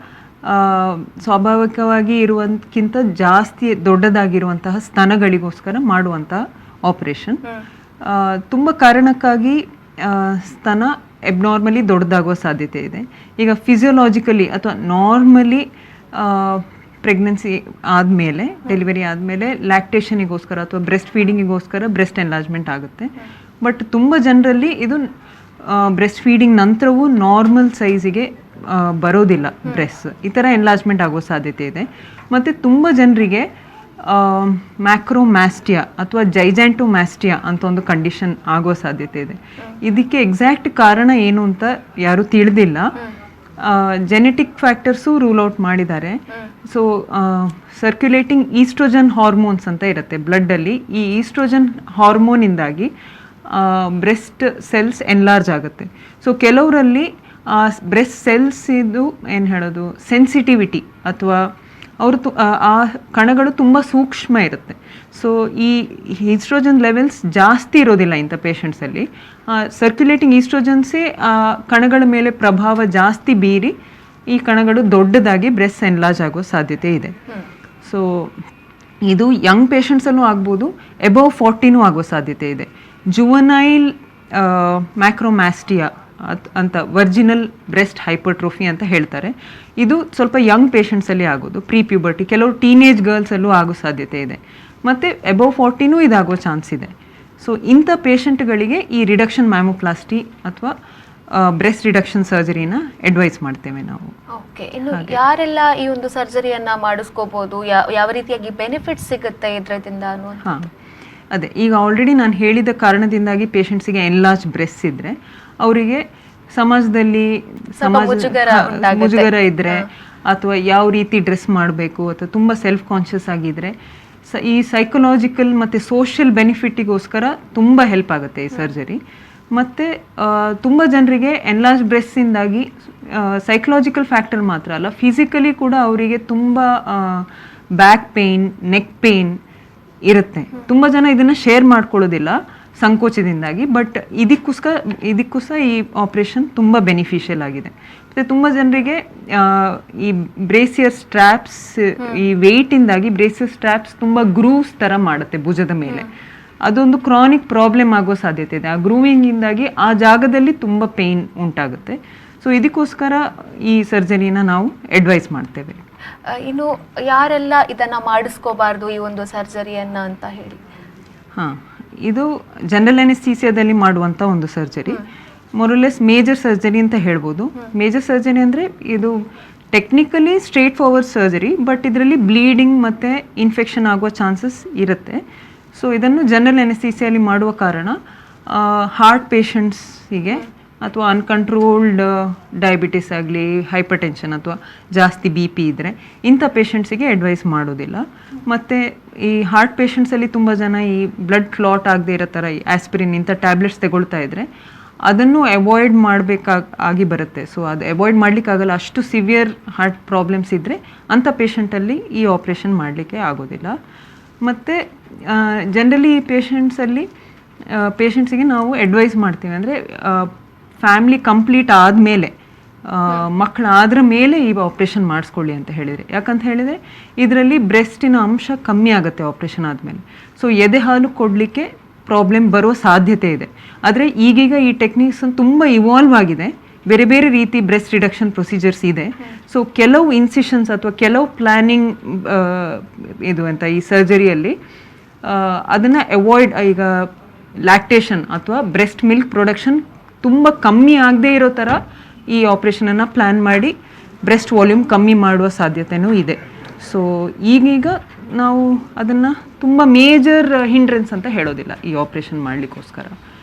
ಸ್ವಾಭಾವಿಕವಾಗಿ ಇರುವಂತಕ್ಕಿಂತ ಜಾಸ್ತಿ ದೊಡ್ಡದಾಗಿರುವಂತಹ ಸ್ತನಗಳಿಗೋಸ್ಕರ ಮಾಡುವಂತಹ ಆಪರೇಷನ್. ತುಂಬ ಕಾರಣಕ್ಕಾಗಿ ಸ್ತನ ಎಬ್ನಾರ್ಮಲಿ ದೊಡ್ಡದಾಗುವ ಸಾಧ್ಯತೆ ಇದೆ. ಈಗ ಫಿಸಿಯೋಲಾಜಿಕಲಿ ಅಥವಾ ನಾರ್ಮಲಿ ಪ್ರೆಗ್ನೆನ್ಸಿ ಆದಮೇಲೆ, ಡೆಲಿವರಿ ಆದಮೇಲೆ ಲ್ಯಾಕ್ಟೇಷನಿಗೋಸ್ಕರ ಅಥವಾ ಬ್ರೆಸ್ಟ್ ಫೀಡಿಂಗಿಗೋಸ್ಕರ ಬ್ರೆಸ್ಟ್ ಎನ್ಲಾರ್ಜ್ಮೆಂಟ್ ಆಗುತ್ತೆ. ಬಟ್ ತುಂಬ ಜನರಲ್ಲಿ ಇದು ಬ್ರೆಸ್ಟ್ ಫೀಡಿಂಗ್ ನಂತರವೂ ನಾರ್ಮಲ್ ಸೈಜಿಗೆ ಬರೋದಿಲ್ಲ ಬ್ರೆಸ್ಟ್. ಈ ಥರ ಎನ್ಲಾರ್ಜ್ಮೆಂಟ್ ಆಗೋ ಸಾಧ್ಯತೆ ಇದೆ. ಮತ್ತು ತುಂಬ ಜನರಿಗೆ ಮ್ಯಾಕ್ರೋಮ್ಯಾಸ್ಟಿಯಾ ಅಥವಾ ಜೈಜಾಂಟೋಮ್ಯಾಸ್ಟಿಯಾ ಅಂತ ಒಂದು ಕಂಡೀಷನ್ ಆಗೋ ಸಾಧ್ಯತೆ ಇದೆ. ಇದಕ್ಕೆ ಎಕ್ಸಾಕ್ಟ್ ಕಾರಣ ಏನು ಅಂತ ಯಾರೂ ತಿಳಿದಿಲ್ಲ. ಜೆನೆಟಿಕ್ ಫ್ಯಾಕ್ಟರ್ಸು ರೂಲ್ ಔಟ್ ಮಾಡಿದ್ದಾರೆ. ಸೊ ಸರ್ಕ್ಯುಲೇಟಿಂಗ್ ಈಸ್ಟ್ರೋಜನ್ ಹಾರ್ಮೋನ್ಸ್ ಅಂತ ಇರುತ್ತೆ ಬ್ಲಡ್ಡಲ್ಲಿ. ಈ ಈಸ್ಟ್ರೋಜನ್ ಹಾರ್ಮೋನಿಂದಾಗಿ ಬ್ರೆಸ್ಟ್ ಸೆಲ್ಸ್ ಎನ್ಲಾರ್ಜ್ ಆಗುತ್ತೆ. ಸೊ ಕೆಲವರಲ್ಲಿ ಬ್ರೆಸ್ಟ್ ಸೆಲ್ಸ್ ಇದು ಏನು ಹೇಳೋದು ಸೆನ್ಸಿಟಿವಿಟಿ ಅಥವಾ ಆ ಕಣಗಳು ತುಂಬ ಸೂಕ್ಷ್ಮ ಇರುತ್ತೆ. ಸೊ ಈ ಈಸ್ಟ್ರೋಜನ್ ಲೆವೆಲ್ಸ್ ಜಾಸ್ತಿ ಇರೋದಿಲ್ಲ ಇಂಥ ಪೇಷಂಟ್ಸಲ್ಲಿ. ಸರ್ಕ್ಯುಲೇಟಿಂಗ್ ಈಸ್ಟ್ರೋಜನ್ಸೇ ಆ ಕಣಗಳ ಮೇಲೆ ಪ್ರಭಾವ ಜಾಸ್ತಿ ಬೀರಿ ಈ ಕಣಗಳು ದೊಡ್ಡದಾಗಿ ಬ್ರೆಸ್ಟ್ ಎನ್ಲಾರ್ಜ್ ಆಗೋ ಸಾಧ್ಯತೆ ಇದೆ. ಸೊ ಇದು ಯಂಗ್ ಪೇಷಂಟ್ಸಲ್ಲೂ ಆಗ್ಬೋದು, ಎಬವ್ 40ನೂ ಆಗೋ ಸಾಧ್ಯತೆ ಇದೆ. ಜುವನೈಲ್ ಮ್ಯಾಕ್ರೋಮ್ಯಾಸ್ಟಿಯಾ ಅಂತ ವರ್ಜಿನಲ್ ಬ್ರೆಸ್ಟ್ ಹೈಪರ್ಟ್ರೋಫಿ ಅಂತ ಹೇಳ್ತಾರೆ. ಇದು ಸ್ವಲ್ಪ ಯಂಗ್ ಪೇಷಂಟ್ಸಲ್ಲಿ ಆಗೋದು, ಪ್ರೀ ಪ್ಯೂಬರ್ಟಿ. ಕೆಲವು ಟೀನೇಜ್ ಗರ್ಲ್ಸಲ್ಲೂ ಆಗೋ ಸಾಧ್ಯತೆ ಇದೆ. ಮತ್ತು ಎಬವ್ 40ನೂ ಇದಾಗೋ ಚಾನ್ಸ್ ಇದೆ. ಸೊ ಇಂಥ ಪೇಷಂಟ್ಗಳಿಗೆ ಈ ರಿಡಕ್ಷನ್ ಮ್ಯಾಮೋಪ್ಲಾಸ್ಟಿ ಅಥವಾ ಬ್ರೆಸ್ಟ್ ರಿಡಕ್ಷನ್ ಸರ್ಜರಿನ ಅಡ್ವೈಸ್ ಮಾಡ್ತೇವೆ ನಾವು. ಓಕೆ, ಇನ್ನು ಯಾರೆಲ್ಲ ಈ ಒಂದು ಸರ್ಜರಿಯನ್ನ ಮಾಡಿಸ್ಕೋಬಹುದು, ಯಾವ ರೀತಿಯಾಗಿ ಬೆನಿಫಿಟ್ಸ್ ಸಿಗುತ್ತೆ ಇದರಿಂದ ಅನ್ನುವಂಥ? ಹಾಂ, ಅದೇ ಈಗ ಆಲ್ರೆಡಿ ನಾನು ಹೇಳಿದ ಕಾರಣದಿಂದಾಗಿ ಪೇಷಂಟ್ಸಿಗೆ ಎನ್ಲಾರ್ಜ್ ಬ್ರೆಸ್ಟ್ ಇದ್ದರೆ ಅವರಿಗೆ ಸಮಾಜದಲ್ಲಿ ಮುಜುಗರ ಇದ್ದರೆ ಅಥವಾ ಯಾವ ರೀತಿ ಡ್ರೆಸ್ ಮಾಡಬೇಕು ಅಥವಾ ತುಂಬ ಸೆಲ್ಫ್ ಕಾನ್ಷಿಯಸ್ ಆಗಿದ್ದರೆ ಈ ಸೈಕಲಾಜಿಕಲ್ ಮತ್ತು ಸೋಷಿಯಲ್ ಬೆನಿಫಿಟ್ಟಿಗೋಸ್ಕರ ತುಂಬ ಹೆಲ್ಪ್ ಆಗುತ್ತೆ ಈ ಸರ್ಜರಿ. ಮತ್ತು ತುಂಬ ಜನರಿಗೆ ಎನ್ಲಾರ್ಜ್ ಬ್ರೆಸ್ಟಿಂದಾಗಿ ಸೈಕಲಾಜಿಕಲ್ ಫ್ಯಾಕ್ಟರ್ ಮಾತ್ರ ಅಲ್ಲ, ಫಿಸಿಕಲಿ ಕೂಡ ಅವರಿಗೆ ತುಂಬ ಬ್ಯಾಕ್ ಪೇಯ್ನ್, ನೆಕ್ ಪೇಯ್ನ್ ಇರುತ್ತೆ. ತುಂಬ ಜನ ಇದನ್ನು ಶೇರ್ ಮಾಡ್ಕೊಳ್ಳೋದಿಲ್ಲ. ಸಂಕೋಚದಿಂದಾಗಿ. ಬಟ್ ಇದಕ್ಕೂ ಸಹ ಈ ಆಪ್ರೇಷನ್ ತುಂಬ ಬೆನಿಫಿಷಿಯಲ್ ಆಗಿದೆ. ಮತ್ತು ತುಂಬ ಜನರಿಗೆ ಈ ಬ್ರೇಸಿಯರ್ ಸ್ಟ್ರ್ಯಾಪ್ಸ್, ಈ ವೆಯ್ಟಿಂದಾಗಿ ಬ್ರೇಸಿಯರ್ ಸ್ಟ್ರ್ಯಾಪ್ಸ್ ತುಂಬ ಗ್ರೂವ್ಸ್ ಥರ ಮಾಡುತ್ತೆ ಭುಜದ ಮೇಲೆ. ಅದೊಂದು ಕ್ರಾನಿಕ್ ಪ್ರಾಬ್ಲಮ್ ಆಗೋ ಸಾಧ್ಯತೆ ಇದೆ. ಆ ಗ್ರೂವಿಂಗಿಂದಾಗಿ ಆ ಜಾಗದಲ್ಲಿ ತುಂಬ ಪೇಯ್ನ್ ಉಂಟಾಗುತ್ತೆ. ಸೊ ಇದಕ್ಕೋಸ್ಕರ ಈ ಸರ್ಜರಿನ ನಾವು ಅಡ್ವೈಸ್ ಮಾಡ್ತೇವೆ. ಇನ್ನು ಯಾರೆಲ್ಲ ಇದನ್ನು ಮಾಡಿಸ್ಕೋಬಾರ್ದು ಈ ಒಂದು ಸರ್ಜರಿಯನ್ನು ಅಂತ ಹೇಳಿ? ಹಾಂ, ಇದು ಜನರಲ್ ಅನೆಸ್ಥೀಸಿಯಾದಲ್ಲಿ ಮಾಡುವಂಥ ಒಂದು ಸರ್ಜರಿ. ಮೊರಲೆಸ್ ಮೇಜರ್ ಸರ್ಜರಿ ಅಂತ ಹೇಳ್ಬೋದು. ಮೇಜರ್ ಸರ್ಜರಿ ಅಂದರೆ ಇದು technically straight forward surgery, but ಇದರಲ್ಲಿ ಬ್ಲೀಡಿಂಗ್ ಮತ್ತು ಇನ್ಫೆಕ್ಷನ್ ಆಗುವ ಚಾನ್ಸಸ್ ಇರುತ್ತೆ. ಸೊ ಇದನ್ನು ಜನರಲ್ ಅನೆಸ್ಥೀಸಿಯಲ್ಲಿ ಮಾಡುವ ಕಾರಣ ಹಾರ್ಟ್ ಪೇಷಂಟ್ಸಿಗೆ ಅಥವಾ ಅನ್ಕಂಟ್ರೋಲ್ಡ್ ಡಯಾಬಿಟಿಸ್ ಆಗಲಿ, ಹೈಪರ್ ಟೆನ್ಷನ್ ಅಥವಾ ಜಾಸ್ತಿ BP ಇದ್ದರೆ ಇಂಥ ಪೇಷಂಟ್ಸಿಗೆ ಅಡ್ವೈಸ್ ಮಾಡೋದಿಲ್ಲ. ಮತ್ತು ಈ ಹಾರ್ಟ್ ಪೇಷಂಟ್ಸಲ್ಲಿ ತುಂಬ ಜನ ಈ ಬ್ಲಡ್ ಕ್ಲಾಟ್ ಆಗದೆ ಇರೋ ಥರ ಈ ಆಸ್ಪಿರಿನ್ ಇಂಥ ಟ್ಯಾಬ್ಲೆಟ್ಸ್ ತಗೊಳ್ತಾ ಇದ್ದರೆ ಅದನ್ನು ಅವಾಯ್ಡ್ ಮಾಡಬೇಕಾಗಿ ಬರುತ್ತೆ. ಸೊ ಅದು ಅವಾಯ್ಡ್ ಮಾಡಲಿಕ್ಕಾಗಲ್ಲ. ಅಷ್ಟು ಸಿವಿಯರ್ ಹಾರ್ಟ್ ಪ್ರಾಬ್ಲಮ್ಸ್ ಇದ್ದರೆ ಅಂಥ ಪೇಷಂಟಲ್ಲಿ ಈ ಆಪ್ರೇಷನ್ ಮಾಡಲಿಕ್ಕೆ ಆಗೋದಿಲ್ಲ. ಮತ್ತು ಜನರಲಿ ಈ ಪೇಷಂಟ್ಸಿಗೆ ನಾವು ಅಡ್ವೈಸ್ ಮಾಡ್ತೀವಿ ಅಂದರೆ ಫ್ಯಾಮ್ಲಿ ಕಂಪ್ಲೀಟ್ ಆದಮೇಲೆ, ಮಕ್ಕಳಾದ್ರ ಮೇಲೆ ಈ ಆಪ್ರೇಷನ್ ಮಾಡಿಸ್ಕೊಳ್ಳಿ ಅಂತ ಹೇಳಿದರೆ. ಯಾಕಂತ ಹೇಳಿದರೆ ಇದರಲ್ಲಿ ಬ್ರೆಸ್ಟಿನ ಅಂಶ ಕಮ್ಮಿ ಆಗುತ್ತೆ ಆಪ್ರೇಷನ್ ಆದಮೇಲೆ. ಸೊ ಎದೆ ಹಾಲು ಕೊಡಲಿಕ್ಕೆ ಪ್ರಾಬ್ಲಮ್ ಬರುವ ಸಾಧ್ಯತೆ ಇದೆ. ಆದರೆ ಈಗೀಗ ಈ ಟೆಕ್ನಿಕ್ಸ್ ತುಂಬ ಇವಾಲ್ವ್ ಆಗಿದೆ. ಬೇರೆ ಬೇರೆ ರೀತಿ ಬ್ರೆಸ್ಟ್ ರಿಡಕ್ಷನ್ ಪ್ರೊಸೀಜರ್ಸ್ ಇದೆ. ಸೊ ಕೆಲವು ಇನ್ಸಿಷನ್ಸ್ ಅಥವಾ ಕೆಲವು ಪ್ಲ್ಯಾನಿಂಗ್ ಈ ಸರ್ಜರಿಯಲ್ಲಿ ಅದನ್ನು ಅವಾಯ್ಡ್, ಈಗ ಲ್ಯಾಕ್ಟೇಷನ್ ಅಥವಾ ಬ್ರೆಸ್ಟ್ ಮಿಲ್ಕ್ ಪ್ರೊಡಕ್ಷನ್ ತುಂಬ ಕಮ್ಮಿ ಆಗದೇ ಇರೋ ಥರ ಈ ಆಪ್ರೇಷನನ್ನು ಪ್ಲ್ಯಾನ್ ಮಾಡಿ ಬ್ರೆಸ್ಟ್ ವಾಲ್ಯೂಮ್ ಕಮ್ಮಿ ಮಾಡುವ ಸಾಧ್ಯತೆಯೂ ಇದೆ. ಸೊ ಈಗೀಗ ನಾವು ಅದನ್ನು ತುಂಬ ಮೇಜರ್ ಹಿಂಡ್ರೆನ್ಸ್ ಅಂತ ಹೇಳೋದಿಲ್ಲ ಈ ಆಪ್ರೇಷನ್ ಮಾಡಲಿಕ್ಕೋಸ್ಕರ.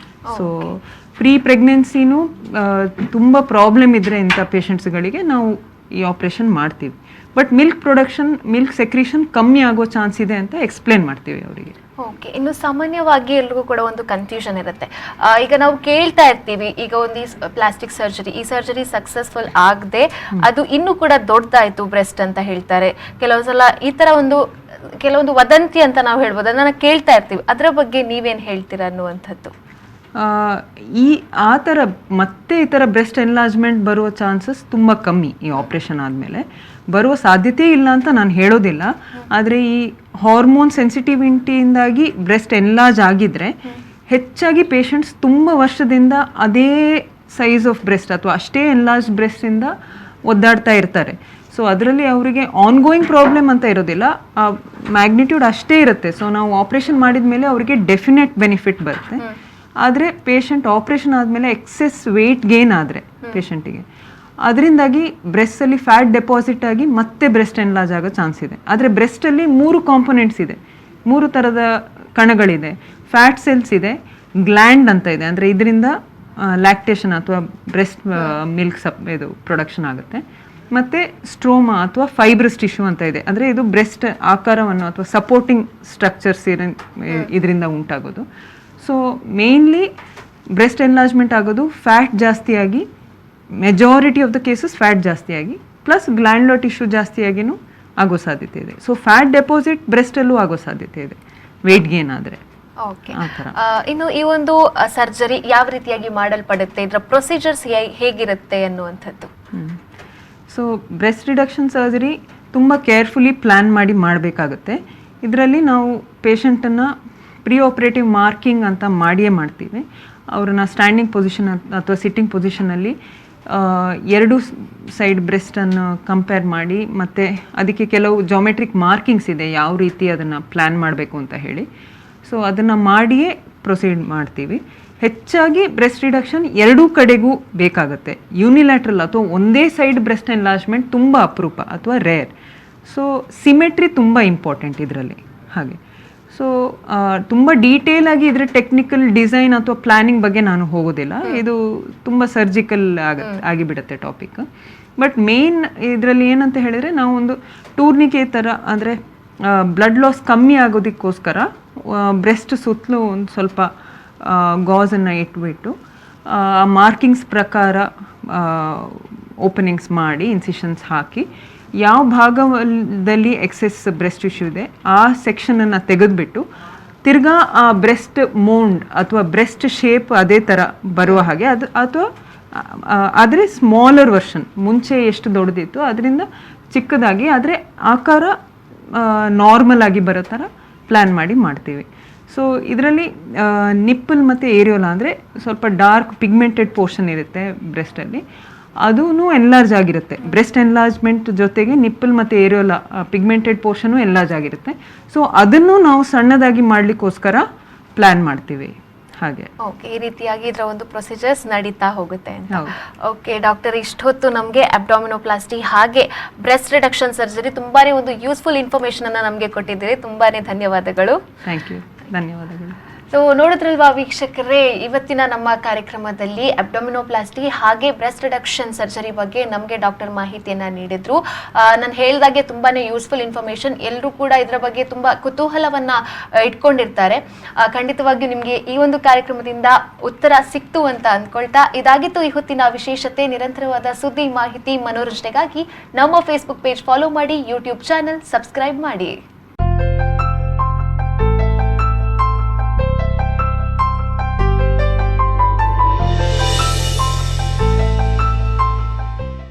ಸೊ ಪ್ರೀ ಪ್ರೆಗ್ನೆನ್ಸಿನೂ ತುಂಬ ಪ್ರಾಬ್ಲಮ್ ಇದ್ದರೆ ಇಂಥ ಪೇಷಂಟ್ಸ್ಗಳಿಗೆ ನಾವು ಈ ಆಪ್ರೇಷನ್ ಮಾಡ್ತೀವಿ. ಬಟ್ ಮಿಲ್ಕ್ ಸೆಕ್ರೀಷನ್ ಕಮ್ಮಿ ಆಗೋ ಚಾನ್ಸ್ ಇದೆ ಅಂತ ಎಕ್ಸ್ಪ್ಲೇನ್ ಮಾಡ್ತೀವಿ ಅವರಿಗೆ. ಓಕೆ. ಇನ್ನು ಸಾಮಾನ್ಯವಾಗಿ ಎಲ್ರಿಗೂ ಕೂಡ ಒಂದು ಕನ್ಫ್ಯೂಷನ್ ಇರುತ್ತೆ. ಈಗ ನಾವು ಕೇಳ್ತಾ ಇರ್ತೀವಿ, ಈಗ ಒಂದು ಪ್ಲಾಸ್ಟಿಕ್ ಸರ್ಜರಿ, ಈ ಸರ್ಜರಿ ಸಕ್ಸಸ್ಫುಲ್ ಆಗದೆ ಅದು ಇನ್ನೂ ಕೂಡ ದೊಡ್ಡದಾಯಿತು ಬ್ರೆಸ್ಟ್ ಅಂತ ಹೇಳ್ತಾರೆ. ಕೆಲವು ಸಲ ಈ ಥರ ಕೆಲವೊಂದು ವದಂತಿ ಅಂತ ನಾವು ಹೇಳ್ಬೋದು, ಅದನ್ನು ಕೇಳ್ತಾ ಇರ್ತೀವಿ. ಅದರ ಬಗ್ಗೆ ನೀವೇನು ಹೇಳ್ತೀರಾ ಅನ್ನುವಂಥದ್ದು? ಆ ಥರ ಮತ್ತೆ ಈ ಥರ ಬ್ರೆಸ್ಟ್ ಎನ್ಲಾರ್ಜ್ಮೆಂಟ್ ಬರುವ ಚಾನ್ಸಸ್ ತುಂಬ ಕಮ್ಮಿ. ಈ ಆಪ್ರೇಷನ್ ಆದಮೇಲೆ ಬರುವ ಸಾಧ್ಯತೆ ಇಲ್ಲ ಅಂತ ನಾನು ಹೇಳೋದಿಲ್ಲ. ಆದರೆ ಈ ಹಾರ್ಮೋನ್ ಸೆನ್ಸಿಟಿವಿಟಿಯಿಂದಾಗಿ ಬ್ರೆಸ್ಟ್ ಎನ್ಲಾರ್ಜ್ ಆಗಿದ್ದರೆ ಹೆಚ್ಚಾಗಿ ಪೇಷಂಟ್ಸ್ ತುಂಬ ವರ್ಷದಿಂದ ಅದೇ ಸೈಜ್ ಆಫ್ ಬ್ರೆಸ್ಟ್ ಅಥವಾ ಅಷ್ಟೇ ಎನ್ಲಾರ್ಜ್ ಬ್ರೆಸ್ಟಿಂದ ಒದ್ದಾಡ್ತಾ ಇರ್ತಾರೆ. ಸೊ ಅದರಲ್ಲಿ ಅವರಿಗೆ ಆನ್ಗೋಯಿಂಗ್ ಪ್ರಾಬ್ಲಮ್ ಅಂತ ಇರೋದಿಲ್ಲ, ಮ್ಯಾಗ್ನಿಟ್ಯೂಡ್ ಅಷ್ಟೇ ಇರುತ್ತೆ. ಸೊ ನಾವು ಆಪ್ರೇಷನ್ ಮಾಡಿದ ಮೇಲೆ ಅವರಿಗೆ ಡೆಫಿನೆಟ್ ಬೆನಿಫಿಟ್ ಬರುತ್ತೆ. ಆದರೆ ಪೇಷಂಟ್ ಆಪ್ರೇಷನ್ ಆದಮೇಲೆ ಎಕ್ಸೆಸ್ ವೆಯ್ಟ್ ಗೇನ್ ಆದರೆ ಪೇಷಂಟಿಗೆ ಅದರಿಂದಾಗಿ ಬ್ರೆಸ್ಟಲ್ಲಿ ಫ್ಯಾಟ್ ಡೆಪಾಸಿಟ್ ಆಗಿ ಮತ್ತೆ ಬ್ರೆಸ್ಟ್ ಎನ್ಲಾರ್ಜ್ ಆಗೋ ಚಾನ್ಸ್ ಇದೆ. ಆದರೆ ಬ್ರೆಸ್ಟಲ್ಲಿ 3 ಕಾಂಪೊನೆಂಟ್ಸ್ ಇದೆ, 3 ಥರದ ಕಣಗಳಿದೆ. ಫ್ಯಾಟ್ ಸೆಲ್ಸ್ ಇದೆ, ಗ್ಲ್ಯಾಂಡ್ ಅಂತ ಇದೆ, ಅಂದರೆ ಇದರಿಂದ ಲ್ಯಾಕ್ಟೇಷನ್ ಅಥವಾ ಬ್ರೆಸ್ಟ್ ಮಿಲ್ಕ್ ಇದು ಪ್ರೊಡಕ್ಷನ್ ಆಗುತ್ತೆ. ಮತ್ತು ಸ್ಟ್ರೋಮಾ ಅಥವಾ ಫೈಬ್ರಸ್ ಟಿಶ್ಯೂ ಅಂತ ಇದೆ, ಅಂದರೆ ಇದು ಬ್ರೆಸ್ಟ್ ಆಕಾರವನ್ನು ಅಥವಾ ಸಪೋರ್ಟಿಂಗ್ ಸ್ಟ್ರಕ್ಚರ್ಸ್ ಇದರಿಂದ ಉಂಟಾಗೋದು. ಸೊ ಮೇನ್ಲಿ ಬ್ರೆಸ್ಟ್ ಎನ್ಲಾರ್ಜ್ಮೆಂಟ್ ಆಗೋದು ಫ್ಯಾಟ್ ಜಾಸ್ತಿಯಾಗಿ, majority of the cases fat ಜಾಸ್ತಿಯಾಗಿ ಪ್ಲಸ್ ಗ್ಲ್ಯಾಂಡ್ಲರ್ ಟಿಶ್ಯೂ ಜಾಸ್ತಿಯಾಗಿನೂ ಆಗೋ ಸಾಧ್ಯತೆ ಇದೆ. ಸೊ ಫ್ಯಾಟ್ ಡೆಪಾಸಿಟ್ ಬ್ರೆಸ್ಟಲ್ಲೂ ಆಗೋ ಸಾಧ್ಯತೆ ಇದೆ ವೆಯ್ಟ್ ಗೇನ್ ಆದರೆ. ಓಕೆ. ಇನ್ನು ಈ ಒಂದು ಸರ್ಜರಿ ಯಾವ ರೀತಿಯಾಗಿ ಮಾಡಲ್ಪಡುತ್ತೆ, ಇದರ ಪ್ರೊಸೀಜರ್ಸ್ ಹೇಗಿರುತ್ತೆ ಅನ್ನುವಂಥದ್ದು? ಸೊ ಬ್ರೆಸ್ಟ್ ರಿಡಕ್ಷನ್ ಸರ್ಜರಿ ತುಂಬ ಕೇರ್ಫುಲಿ ಪ್ಲ್ಯಾನ್ ಮಾಡಿ ಮಾಡಬೇಕಾಗುತ್ತೆ. ಇದರಲ್ಲಿ ನಾವು ಪೇಷಂಟನ್ನು ಪ್ರೀ ಆಪ್ರೇಟಿವ್ ಮಾರ್ಕಿಂಗ್ ಅಂತ ಮಾಡಿಯೇ ಮಾಡ್ತೀವಿ. ಅವ್ರನ್ನ ಸ್ಟ್ಯಾಂಡಿಂಗ್ ಪೊಸಿಷನ್ ಅಥವಾ ಸಿಟ್ಟಿಂಗ್ ಪೊಸಿಷನಲ್ಲಿ 2 ಸೈಡ್ ಬ್ರೆಸ್ಟನ್ನು ಕಂಪೇರ್ ಮಾಡಿ, ಮತ್ತು ಅದಕ್ಕೆ ಕೆಲವು ಜಾಮೆಟ್ರಿಕ್ ಮಾರ್ಕಿಂಗ್ಸ್ ಇದೆ ಯಾವ ರೀತಿ ಅದನ್ನು ಪ್ಲ್ಯಾನ್ ಮಾಡಬೇಕು ಅಂತ ಹೇಳಿ. ಸೊ ಅದನ್ನು ಮಾಡಿಯೇ ಪ್ರೊಸೀಡ್ ಮಾಡ್ತೀವಿ. ಹೆಚ್ಚಾಗಿ ಬ್ರೆಸ್ಟ್ ರಿಡಕ್ಷನ್ 2 ಕಡೆಗೂ ಬೇಕಾಗುತ್ತೆ. ಯೂನಿಲ್ಯಾಟ್ರಲ್ ಅಥವಾ ಒಂದೇ ಸೈಡ್ ಬ್ರೆಸ್ಟ್ ಎನ್ಲಾರ್ಜ್ಮೆಂಟ್ ತುಂಬ ಅಪರೂಪ ಅಥವಾ ರೇರ್. ಸೊ ಸಿಮೆಟ್ರಿ ತುಂಬ ಇಂಪಾರ್ಟೆಂಟ್ ಇದರಲ್ಲಿ. ಹಾಗೆ ಸೊ ತುಂಬ ಡೀಟೇಲಾಗಿ ಇದರ ಟೆಕ್ನಿಕಲ್ ಡಿಸೈನ್ ಅಥವಾ ಪ್ಲ್ಯಾನಿಂಗ್ ಬಗ್ಗೆ ನಾನು ಹೋಗೋದಿಲ್ಲ, ಇದು ತುಂಬ ಸರ್ಜಿಕಲ್ ಆಗಿಬಿಡುತ್ತೆ ಟಾಪಿಕ್. ಬಟ್ ಮೇನ್ ಇದರಲ್ಲಿ ಏನಂತ ಹೇಳಿದರೆ, ನಾವು ಒಂದು ಟೂರ್ನಿಕೆ ಥರ, ಅಂದರೆ ಬ್ಲಡ್ ಲಾಸ್ ಕಮ್ಮಿ ಆಗೋದಕ್ಕೋಸ್ಕರ ಬ್ರೆಸ್ಟ್ ಸುತ್ತಲೂ ಒಂದು ಸ್ವಲ್ಪ ಗಾಝನ್ನು ಇಟ್ಬಿಟ್ಟು ಮಾರ್ಕಿಂಗ್ಸ್ ಪ್ರಕಾರ ಓಪನಿಂಗ್ಸ್ ಮಾಡಿ ಇನ್ಸಿಷನ್ಸ್ ಹಾಕಿ, ಯಾವ ಭಾಗದಲ್ಲಿ ಎಕ್ಸೆಸ್ ಬ್ರೆಸ್ಟ್ ಟಿಶ್ಯೂ ಇದೆ ಆ ಸೆಕ್ಷನನ್ನು ತೆಗೆದುಬಿಟ್ಟು ತಿರ್ಗಾ ಆ ಬ್ರೆಸ್ಟ್ ಮೌಂಡ್ ಅಥವಾ ಬ್ರೆಸ್ಟ್ ಶೇಪ್ ಅದೇ ಥರ ಬರುವ ಹಾಗೆ ಅದು ಅಥವಾ ಆದರೆ ಸ್ಮಾಲರ್ ವರ್ಷನ್, ಮುಂಚೆ ಎಷ್ಟು ದೊಡ್ಡದಿತ್ತು ಅದರಿಂದ ಚಿಕ್ಕದಾಗಿ ಆದರೆ ಆಕಾರ ನಾರ್ಮಲ್ ಆಗಿ ಬರೋ ಥರ ಪ್ಲ್ಯಾನ್ ಮಾಡಿ ಮಾಡ್ತೀವಿ. ಸೊ ಇದರಲ್ಲಿ ನಿಪ್ಪಲ್ ಮತ್ತು ಏರಿಯೋಲಾ ಅಂದರೆ ಸ್ವಲ್ಪ ಡಾರ್ಕ್ ಪಿಗ್ಮೆಂಟೆಡ್ ಪೋರ್ಷನ್ ಇರುತ್ತೆ ಬ್ರೆಸ್ಟಲ್ಲಿ, ಅದೂ ಎನ್ಲಾರ್ಜ್ ಆಗಿರುತ್ತೆ. ಬ್ರೆಸ್ಟ್ ಎನ್ಲಾರ್ಜ್ಮೆಂಟ್ ಜೊತೆಗೆ ನಿಪ್ಪಲ್ ಮತ್ತು ಏರಿಯೋಲಾ ಪಿಗ್ಮೆಂಟೆಡ್ ಪೋರ್ಷನು ಎನ್ಲಾರ್ಜ್ ಆಗಿರುತ್ತೆ. ಸೊ ಅದನ್ನು ನಾವು ಸಣ್ಣದಾಗಿ ಮಾಡಲಿಕ್ಕೋಸ್ಕರ ಪ್ಲ್ಯಾನ್ ಮಾಡ್ತೀವಿ. ಹಾಗೆ ಓಕೆ, ಈ ರೀತಿಯಾಗಿ ಇದರ ಒಂದು ಪ್ರೊಸೀಜರ್ಸ್ ನಡೀತಾ ಹೋಗುತ್ತೆ ಅಂತ. ಓಕೆ ಡಾಕ್ಟರ್, ಇಷ್ಟೊತ್ತು ನಮಗೆ ಅಬ್ಡಾಮಿನೋಪ್ಲಾಸ್ಟಿ ಹಾಗೆ ಬ್ರೆಸ್ಟ್ ರಿಡಕ್ಷನ್ ಸರ್ಜರಿ ತುಂಬಾನೇ ಒಂದು ಯೂಸ್ಫುಲ್ ಇನ್ಫಾರ್ಮೇಶನ್ ಅನ್ನ ನಮಗೆ ಕೊಟ್ಟಿದ್ದೀರಿ. ತುಂಬಾನೇ ಧನ್ಯವಾದಗಳು. ಥ್ಯಾಂಕ್ ಯು, ಧನ್ಯವಾದಗಳು. ಸೊ ನೋಡಿದ್ರಲ್ವಾ ವೀಕ್ಷಕರೇ, ಇವತ್ತಿನ ನಮ್ಮ ಕಾರ್ಯಕ್ರಮದಲ್ಲಿ ಅಬ್ಡೊಮಿನೋಪ್ಲಾಸ್ಟಿ ಹಾಗೆ ಬ್ರೆಸ್ಟ್ ರಿಡಕ್ಷನ್ ಸರ್ಜರಿ ಬಗ್ಗೆ ನಮಗೆ ಡಾಕ್ಟರ್ ಮಾಹಿತಿಯನ್ನು ನೀಡಿದ್ರು. ನಾನು ಹೇಳಿದಾಗೆ ತುಂಬಾ ಯೂಸ್ಫುಲ್ ಇನ್ಫಾರ್ಮೇಷನ್, ಎಲ್ಲರೂ ಕೂಡ ಇದರ ಬಗ್ಗೆ ತುಂಬ ಕುತೂಹಲವನ್ನು ಇಟ್ಕೊಂಡಿರ್ತಾರೆ. ಖಂಡಿತವಾಗಿಯೂ ನಿಮಗೆ ಈ ಒಂದು ಕಾರ್ಯಕ್ರಮದಿಂದ ಉತ್ತರ ಸಿಕ್ತು ಅಂತ ಅಂದ್ಕೊಳ್ತಾ, ಇದಾಗಿತ್ತು ಈ ಹೊತ್ತಿನ ವಿಶೇಷತೆ. ನಿರಂತರವಾದ ಸುದ್ದಿ, ಮಾಹಿತಿ, ಮನೋರಂಜನೆಗಾಗಿ ನಮ್ಮ ಫೇಸ್ಬುಕ್ ಪೇಜ್ ಫಾಲೋ ಮಾಡಿ, ಯೂಟ್ಯೂಬ್ ಚಾನಲ್ ಸಬ್ಸ್ಕ್ರೈಬ್ ಮಾಡಿ.